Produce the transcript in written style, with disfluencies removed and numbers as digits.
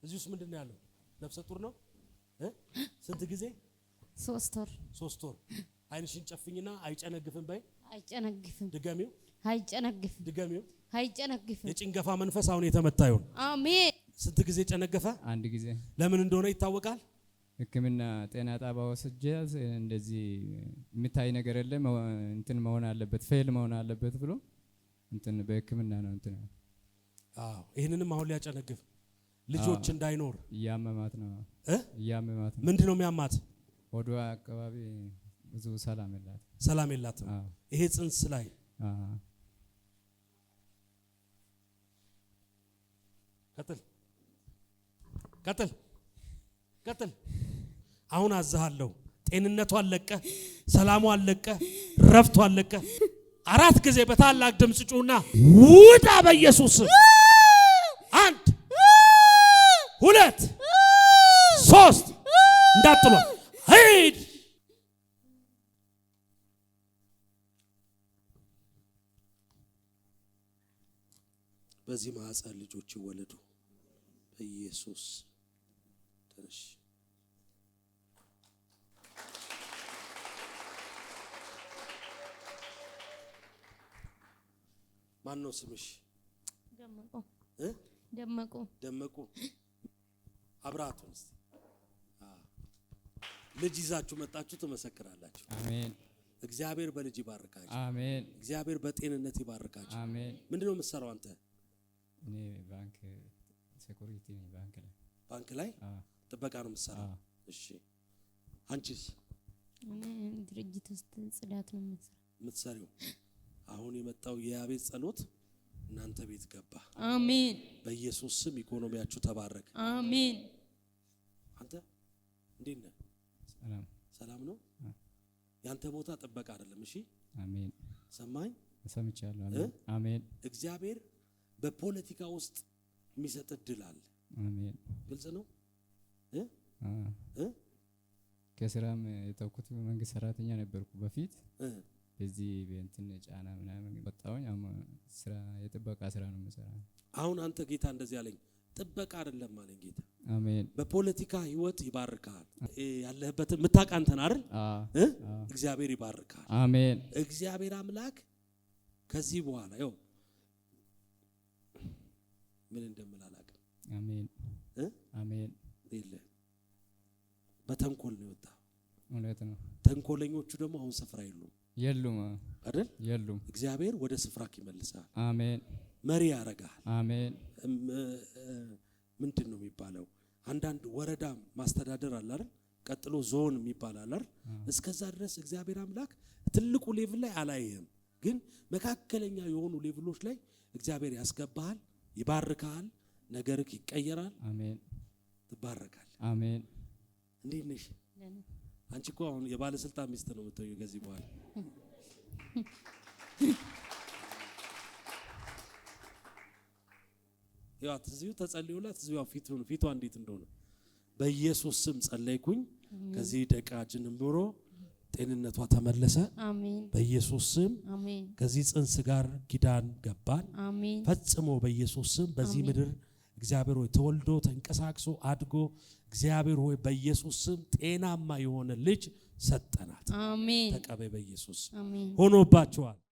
እዚህ ውስጥ ምንድነው ያለው? ነፍሰ ጡር ነው። ስንት ጊዜ? 3 ወር። 3 ወር። አይንሽን ጨፍኝና አይጨነግፍም በይ። አይጨነግፍም። ድገሚው። አይጨነግፍም። ድገሚው። አይጨነግፍም። የጭንገፋ መንፈስ አሁን የተመታ ይሁን። አሜን። ስንት ጊዜ ጨነገፈ? አንድ ጊዜ። ለምን እንደሆነ ይታወቃል? ሕክምና ጤና ጣቢያ ወስጄ እንደዚህ የሚታይ ነገር የለም እንትን መሆን አለበት ፌል መሆን አለበት ብሎ እንትን በሕክምና ነው እንትን። አዎ ይሄንንም አሁን ሊያጨነግፍ ልጆች እንዳይኖር እያመማት ነው። እያመማት ነው። ምንድነው የሚያማት? ወዷ አካባቢ ብዙ ሰላም የላት። ሰላም የላትም። ይሄ ጽንስ ላይ ቀጥል። አሁን አዛሃለሁ። ጤንነቷ አለቀ፣ ሰላሙ አለቀ፣ ረፍቷ አለቀ። 4 ጊዜ በታላቅ ድምጽ ጩና ውጣ በኢየሱስ። 1 2 3 እንዳትሏ ሂድ። በዚህ ማህፀን ልጆች ይወለዱ በኢየሱስ ተነሽ። ማን ነው ስምሽ? ደመቁ። ደመቁ። ደመቁ አብራቱን እስቲ ልጅ ይዛችሁ መጣችሁ ትመሰክራላችሁ። አሜን። እግዚአብሔር በልጅ ይባርካችሁ። አሜን። እግዚአብሔር በጤንነት ይባርካችሁ። አሜን። ምንድነው የምትሰራው አንተ? እኔ ባንክ ሴኩሪቲ ነኝ። ባንክ ላይ ጥበቃ ነው የምትሰራው? እሺ። አንቺስ? እኔ ድርጅት ውስጥ ጽዳት ነው የምትሰሪው? አሁን የመጣው የያቤት ጸሎት እናንተ ቤት ገባ። አሜን። በኢየሱስ ስም ኢኮኖሚያችሁ ተባረከ። አሜን። አንተ እንዴት ነህ? ሰላም ነው። ያንተ ቦታ ጥበቃ አይደለም። እሺ። አሜን። ሰማኝ? ሰምቻለሁ። አሜን። አሜን። እግዚአብሔር በፖለቲካ ውስጥ የሚሰጥ እድል አለ። አሜን። ግልጽ ነው። ከስራም የተውኩት መንግስት ሰራተኛ ነበርኩ በፊት። በዚህ በእንትን ጫና ምናምን ወጣሁኝ። ስራ የጥበቃ ስራ ነው የምሰራው። አሁን አንተ ጌታ እንደዚህ አለኝ፣ ጥበቃ አይደለም ማለት ጌታ። አሜን። በፖለቲካ ህይወት ይባርካል። ያለህበትን ምታውቅ አንተ ነህ አይደል? እግዚአብሔር ይባርካል። አሜን። እግዚአብሔር አምላክ ከዚህ በኋላ ያው ምን እንደምላላቅ። አሜን። አሜን። ይለ በተንኮል ነው የወጣው። እውነት ነው። ተንኮለኞቹ ደግሞ አሁን ስፍራ የሉም አይደል? የሉም። እግዚአብሔር ወደ ስፍራክ ይመልሳል። አሜን። መሪ ያረጋል። አሜን። ምንድነው የሚባለው? አንዳንድ ወረዳ ማስተዳደር አለ አይደል? ቀጥሎ ዞን የሚባል አለ አይደል? እስከዛ ድረስ እግዚአብሔር አምላክ ትልቁ ሌቭል ላይ አላየህም፣ ግን መካከለኛ የሆኑ ሌቭሎች ላይ እግዚአብሔር ያስገባሃል፣ ይባርካል፣ ነገርክ ይቀየራል። አሜን። ትባረካል። አሜን። እንዴት ነሽ? አንቺ እኮ አሁን የባለስልጣን ሚስት ነው የምትሆኚው ከዚህ በኋላ። ያው ትዝዩ ተጸልዩላት ትዝዩ ፊቷ እንዴት እንደሆነ በኢየሱስ ስም ጸለይኩኝ። ከዚህ ደቂቃ ጀምሮ ጤንነቷ ተመለሰ። አሜን። በኢየሱስ ስም አሜን። ከዚህ ጽንስ ጋር ኪዳን ገባን። አሜን። ፈጽሞ በኢየሱስ ስም በዚህ ምድር እግዚአብሔር ሆይ ተወልዶ ተንቀሳቅሶ አድጎ እግዚአብሔር ሆይ በኢየሱስ ስም ጤናማ የሆነ ልጅ ሰጠናት። አሜን። ተቀበይ በኢየሱስ አሜን። ሆኖባችኋል።